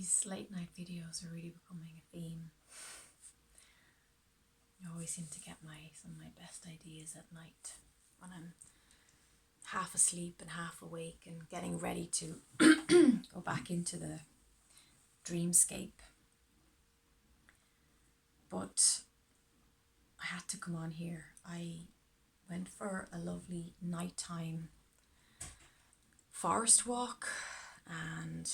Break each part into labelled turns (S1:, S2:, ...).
S1: These late night videos are really becoming a theme. I always seem to get some of my best ideas at night when I'm half asleep and half awake and getting ready to go back into the dreamscape. But I had to come on here. I went for a lovely nighttime forest walk and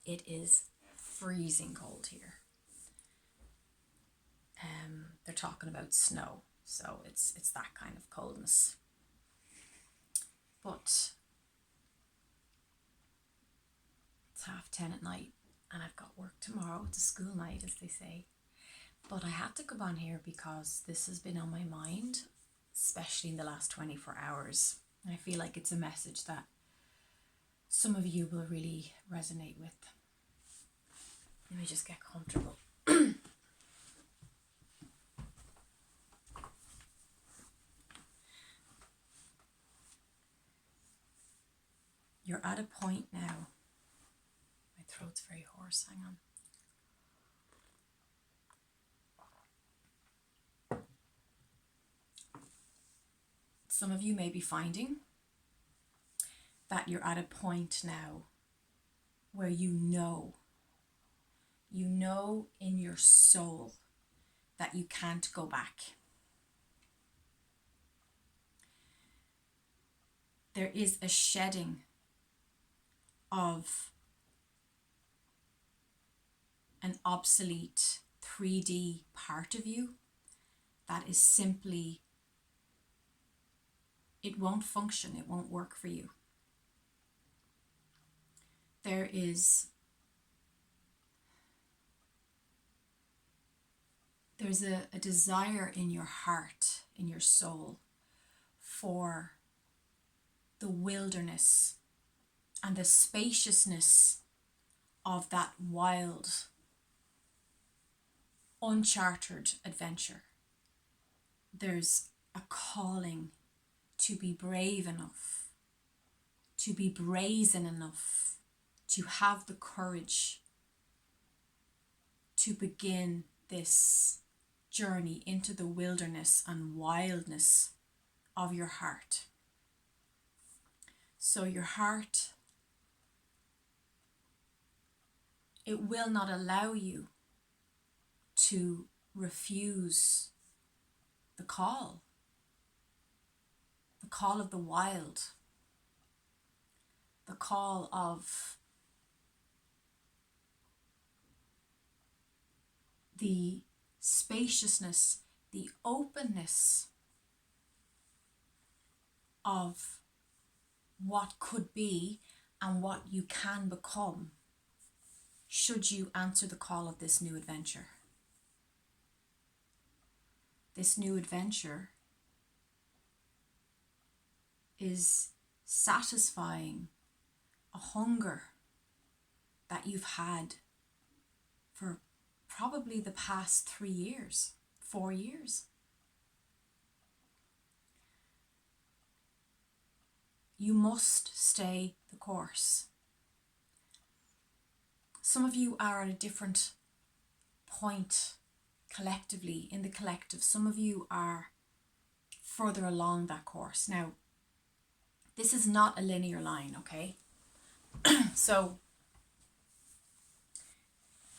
S1: it is freezing cold here. They're talking about snow, so it's that kind of coldness. But it's 10:30 at night and I've got work tomorrow. It's a school night, as they say. But I had to come on here because this has been on my mind, especially in the last 24 hours. And I feel like it's a message that some of you will really resonate with. Let me just get comfortable. You're at a point now. My throat's very hoarse, hang on. Some of you may be finding that you're at a point now where you know in your soul that you can't go back. There is a shedding of an obsolete 3D part of you that is simply, it won't function, it won't work for you. There's a desire in your heart, in your soul, for the wilderness and the spaciousness of that wild, uncharted adventure. There's a calling to be brave enough, to be brazen enough, to have the courage to begin this journey into the wilderness and wildness of your heart. So your heart, it will not allow you to refuse the call of the wild, the call of the spaciousness, the openness of what could be and what you can become should you answer the call of this new adventure. This new adventure is satisfying a hunger that you've had for probably the past 3 years, 4 years. You must stay the course. Some of you are at a different point collectively, in the collective. Some of you are further along that course. Now, this is not a linear line, okay? So,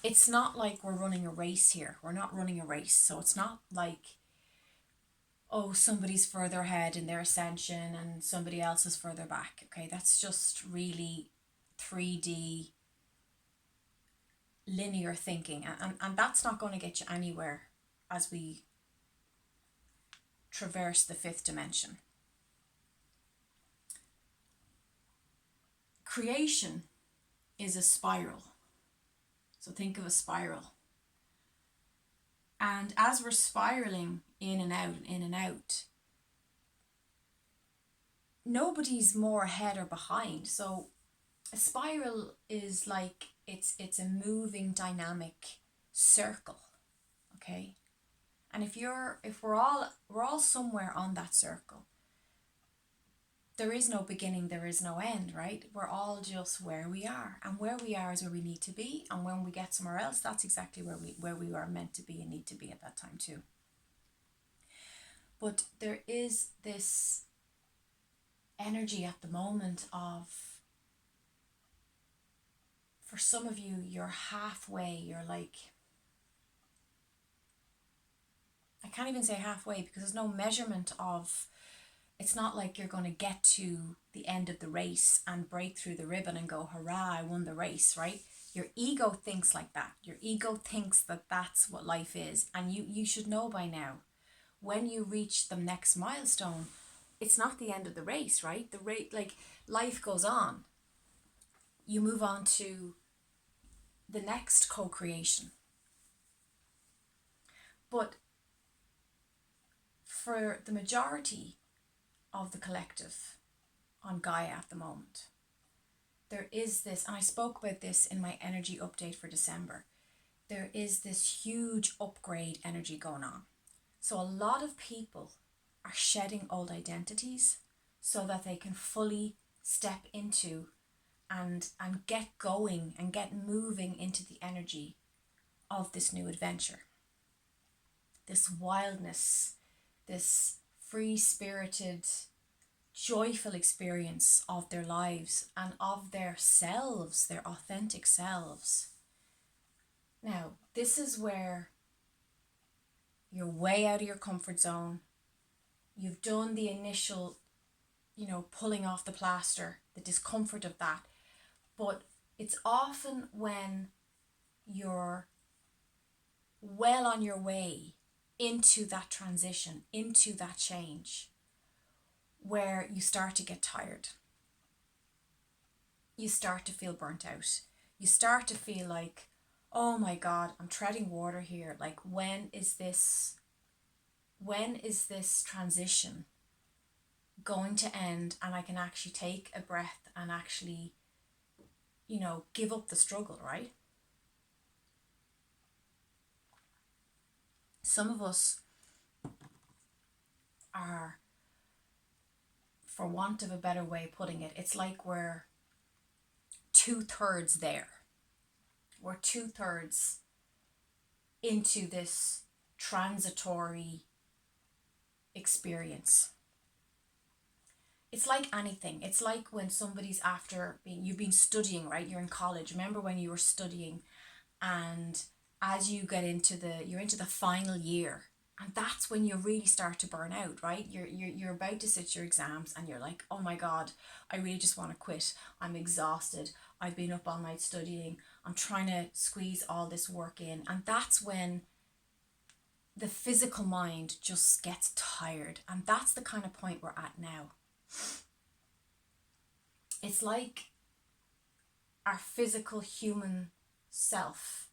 S1: it's not like we're running a race here. We're not running a race. So it's not like, oh, somebody's further ahead in their ascension and somebody else is further back. Okay, that's just really 3D linear thinking. And that's not going to get you anywhere as we traverse the 5th dimension. Creation is a spiral. So think of a spiral. And as we're spiraling in and out, nobody's more ahead or behind. So a spiral is like, it's a moving dynamic circle, okay? And if we're all somewhere on that circle, there is no beginning, there is no end, right? We're all just where we are, and where we are is where we need to be. And when we get somewhere else, that's exactly where we are meant to be and need to be at that time too. But there is this energy at the moment of, for some of you, you're halfway, you're like, I can't even say halfway because there's no measurement of, it's not like you're going to get to the end of the race and break through the ribbon and go, hurrah, I won the race, right? Your ego thinks like that. Your ego thinks that that's what life is. And you should know by now, when you reach the next milestone, it's not the end of the race, right? Like life goes on. You move on to the next co-creation. But for the majority of the collective on Gaia at the moment, there is this, and I spoke about this in my energy update for December, there is this huge upgrade energy going on. So a lot of people are shedding old identities so that they can fully step into and get going and get moving into the energy of this new adventure. This wildness, this free-spirited, joyful experience of their lives and of their selves, their authentic selves. Now, this is where you're way out of your comfort zone. You've done the initial, pulling off the plaster, the discomfort of that. But it's often when you're well on your way into that transition, into that change, where you start to get tired. You start to feel burnt out. You start to feel like, oh my God, I'm treading water here. Like, when is this transition going to end and I can actually take a breath and actually, give up the struggle, right? Some of us are, for want of a better way of putting it, it's like we're 2/3 there. We're 2/3 into this transitory experience. It's like anything. It's like when somebody's you've been studying, right? You're in college. Remember when you were studying, and as you get you're into the final year, and that's when you really start to burn out, right? You're about to sit your exams and you're like, oh my God, I really just want to quit. I'm exhausted. I've been up all night studying. I'm trying to squeeze all this work in. And that's when the physical mind just gets tired. And that's the kind of point we're at now. It's like our physical human self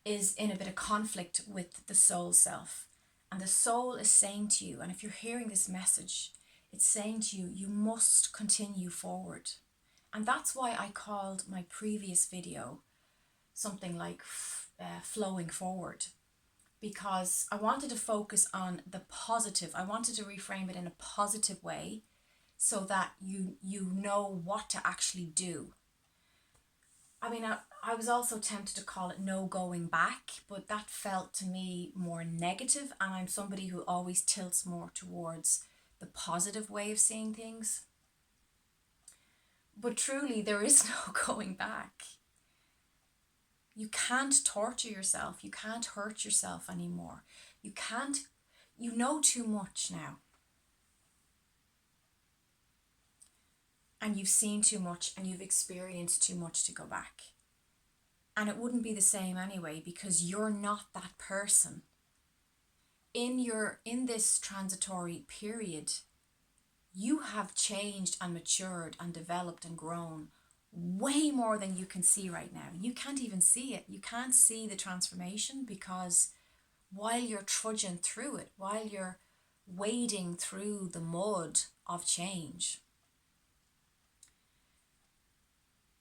S1: is in a bit of conflict with the soul self. And the soul is saying to you, and if you're hearing this message, it's saying to you, you must continue forward. And that's why I called my previous video something like flowing forward, because I wanted to focus on the positive. I wanted to reframe it in a positive way so that you know what to actually do. I mean, I was also tempted to call it no going back, but that felt to me more negative, and I'm somebody who always tilts more towards the positive way of seeing things. But truly, there is no going back. You can't torture yourself. You can't hurt yourself anymore. You know too much now. And you've seen too much and you've experienced too much to go back. And it wouldn't be the same anyway, because you're not that person. In this transitory period, you have changed and matured and developed and grown way more than you can see right now. You can't even see it. You can't see the transformation, because while you're trudging through it, while you're wading through the mud of change,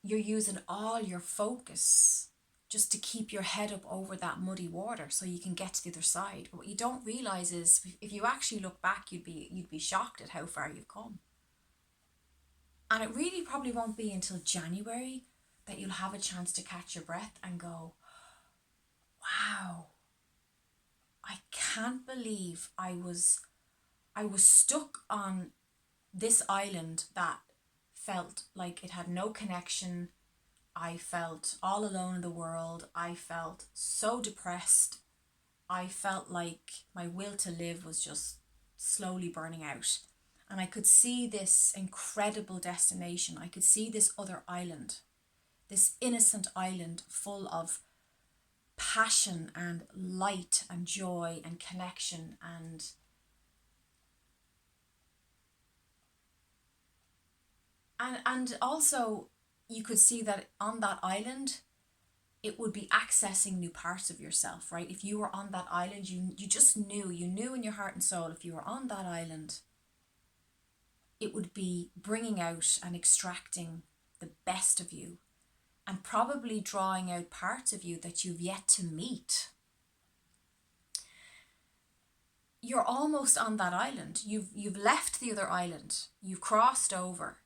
S1: you're using all your focus just to keep your head up over that muddy water so you can get to the other side. But what you don't realize is, if you actually look back, you'd be shocked at how far you've come. And it really probably won't be until January that you'll have a chance to catch your breath and go, wow, I can't believe I was stuck on this island that felt like it had no connection. I felt all alone in the world. I felt so depressed. I felt like my will to live was just slowly burning out. And I could see this incredible destination. I could see this other island, this innocent island full of passion and light and joy and connection and also you could see that on that island it would be accessing new parts of yourself, right? If you were on that island, you just knew, you knew in your heart and soul, if you were on that island, it would be bringing out and extracting the best of you and probably drawing out parts of you that you've yet to meet. You're almost on that island. You've left the other island. You've crossed over.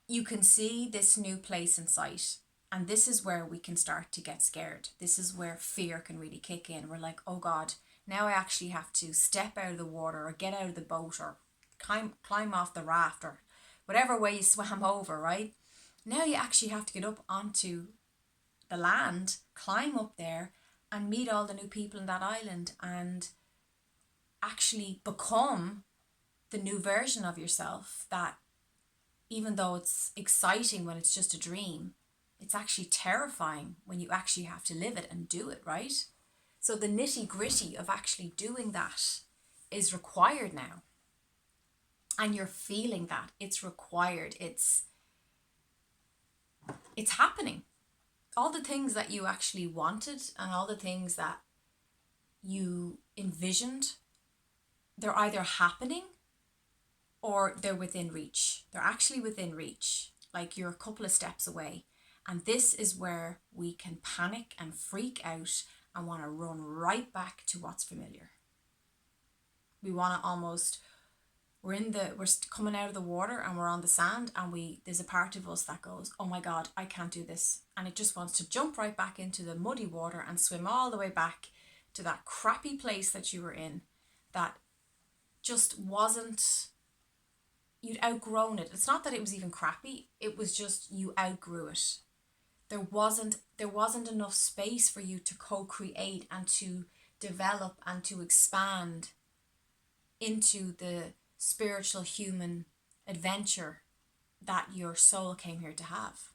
S1: You can see this new place in sight. And this is where we can start to get scared. This is where fear can really kick in. We're like, oh God, now I actually have to step out of the water or get out of the boat or climb off the raft or whatever way you swam over, right? Now you actually have to get up onto the land, climb up there and meet all the new people in that island and actually become the new version of yourself that, even though it's exciting when it's just a dream, it's actually terrifying when you actually have to live it and do it, right? So the nitty gritty of actually doing that is required now. And you're feeling that it's required. It's happening. All the things that you actually wanted and all the things that you envisioned, they're either happening or they're within reach. They're actually within reach. Like you're a couple of steps away. And this is where we can panic and freak out and want to run right back to what's familiar. We want to almost, we're coming out of the water and we're on the sand and there's a part of us that goes, oh my God, I can't do this. And it just wants to jump right back into the muddy water and swim all the way back to that crappy place that you were in that just wasn't, you'd outgrown it. It's not that it was even crappy. It was just you outgrew it. There wasn't enough space for you to co-create and to develop and to expand into the spiritual human adventure that your soul came here to have.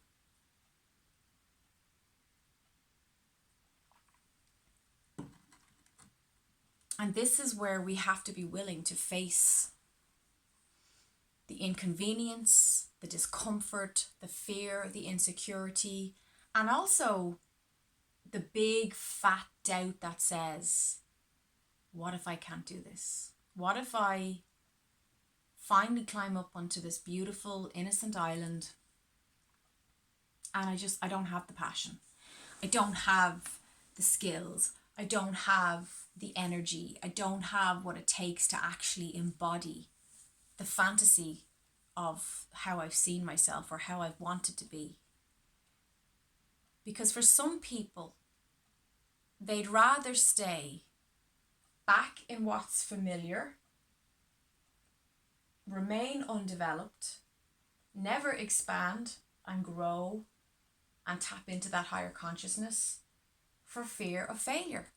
S1: And this is where we have to be willing to face the inconvenience, the discomfort, the fear, the insecurity, and also the big fat doubt that says, what if I can't do this? What if I finally climb up onto this beautiful, innocent island and I don't have the passion. I don't have the skills. I don't have the energy. I don't have what it takes to actually embody the fantasy of how I've seen myself or how I've wanted to be. Because for some people, they'd rather stay back in what's familiar, remain undeveloped, never expand and grow and tap into that higher consciousness for fear of failure.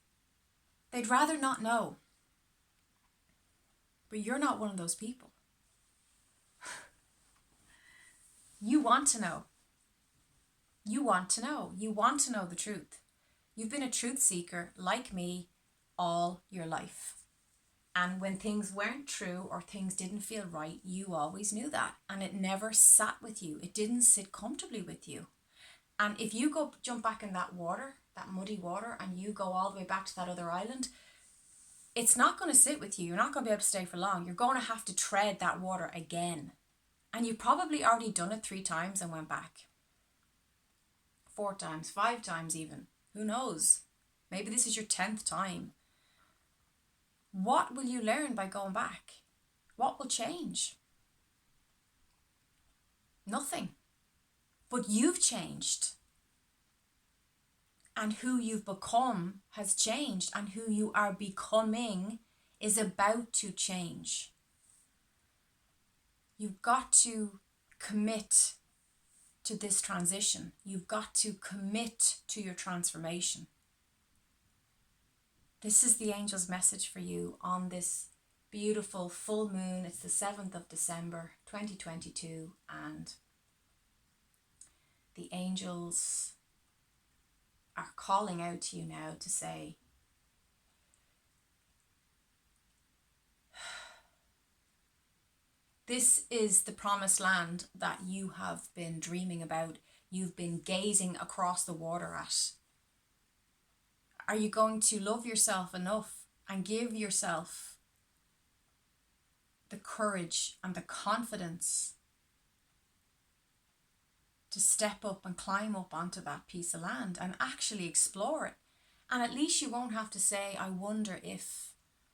S1: They'd rather not know. But you're not one of those people. You want to know. You want to know. You want to know the truth. You've been a truth seeker like me all your life. And when things weren't true or things didn't feel right, you always knew that. And it never sat with you. It didn't sit comfortably with you. And if you go jump back in that water, that muddy water, and you go all the way back to that other island, it's not going to sit with you. You're not going to be able to stay for long. You're going to have to tread that water again. And you've probably already done it 3 times and went back. 4 times, 5 times even. Who knows? Maybe this is your 10th time. What will you learn by going back? What will change? Nothing. But you've changed. And who you've become has changed. And who you are becoming is about to change. You've got to commit to this transition. You've got to commit to your transformation. This is the angel's message for you on this beautiful full moon. It's the 7th of December 2022, and the angels are calling out to you now to say, this is the promised land that you have been dreaming about, you've been gazing across the water at. Are you going to love yourself enough and give yourself the courage and the confidence to step up and climb up onto that piece of land and actually explore it? And at least you won't have to say, I wonder if,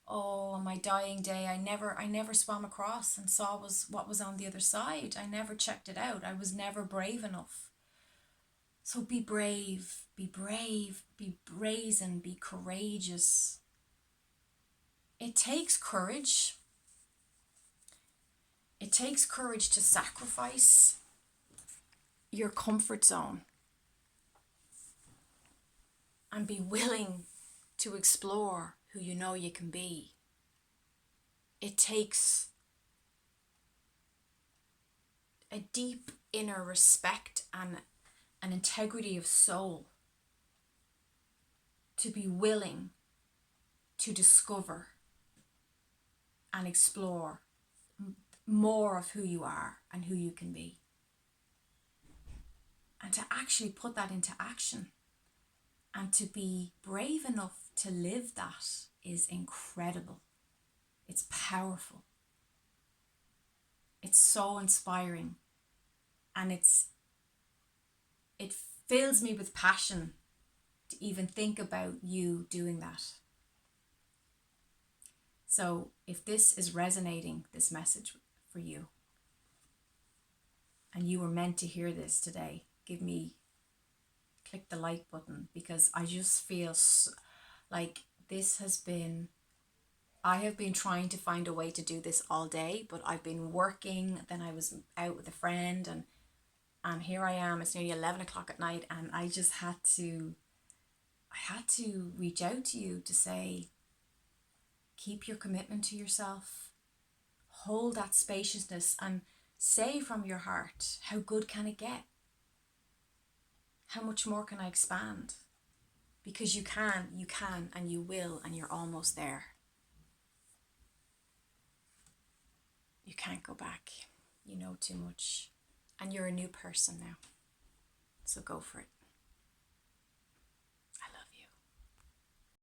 S1: oh, on my dying day, I never swam across and saw what was on the other side. I never checked it out. I was never brave enough. So be brave, be brazen, be courageous. It takes courage. It takes courage to sacrifice your comfort zone and be willing to explore who you know you can be. It takes a deep inner respect and an integrity of soul to be willing to discover and explore more of who you are and who you can be. And to actually put that into action and to be brave enough to live that is incredible. It's powerful. It's so inspiring. And it fills me with passion to even think about you doing that. So if this is resonating, this message for you, and you were meant to hear this today, click the like button, because I just feel like I have been trying to find a way to do this all day, but I've been working, then I was out with a friend, and here I am, it's nearly 11 o'clock at night, and I just had to reach out to you to say, keep your commitment to yourself, hold that spaciousness, and say from your heart, how good can it get? How much more can I expand? Because you can, and you will, and you're almost there. You can't go back. You know too much. And you're a new person now. So go for it.